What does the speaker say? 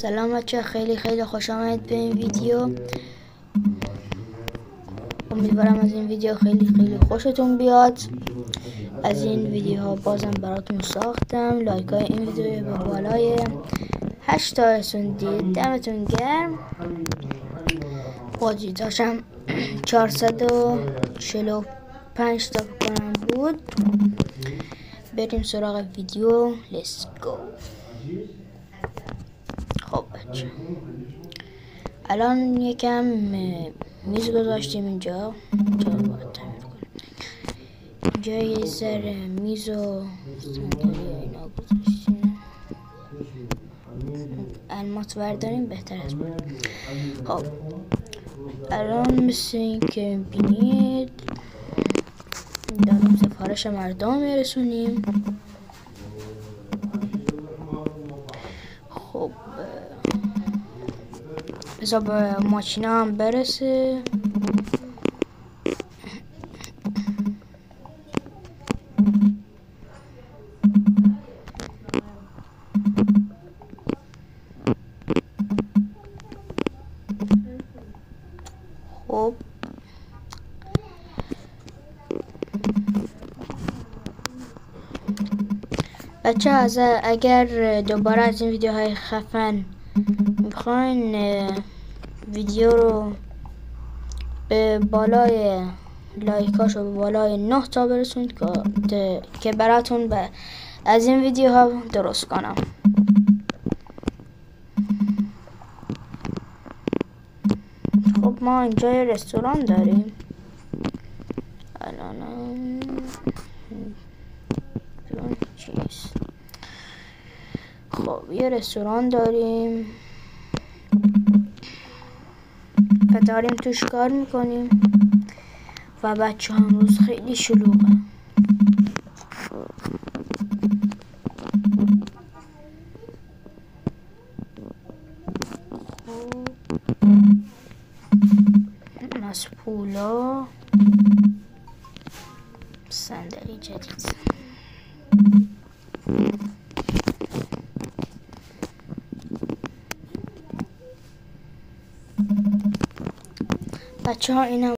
سلام بچه، خیلی خوش آمدید به این ویدیو. امیدوارم از این ویدیو خیلی خوشتون بیاد. از این ویدیوها بازم براتون ساختم. لایک های این ویدیو به بالای 8 تا رسوندید، دمتون گرم. بازدیداشم 445 تا بکنم بود. بریم سراغ ویدیو. Let's go. خب بچه، الان یکم میز گذاشتیم اینجا. اینجا یه ذره میز و صندلی اینا گذاشتیم. الماس برداریم بهتر است. خب الان مثل این که بینید داریم سفارش مردم میرسونیم. خب بذار به ماشینا هم برسه. خب بچه اگر دوباره از این ویدیوهای خفن میخواین ویدیو رو به بالای لایکاشو به بالای 9 تا برسونید که براتون از این ویدیوها درست کنم. خب ما اینجا یه رستوران داریم. الان خب یه رستوران داریم و داریم توش کار میکنیم و بچه ها امروز خیلی شلوغه. از پولا صندلی جدید. بچه ها اینا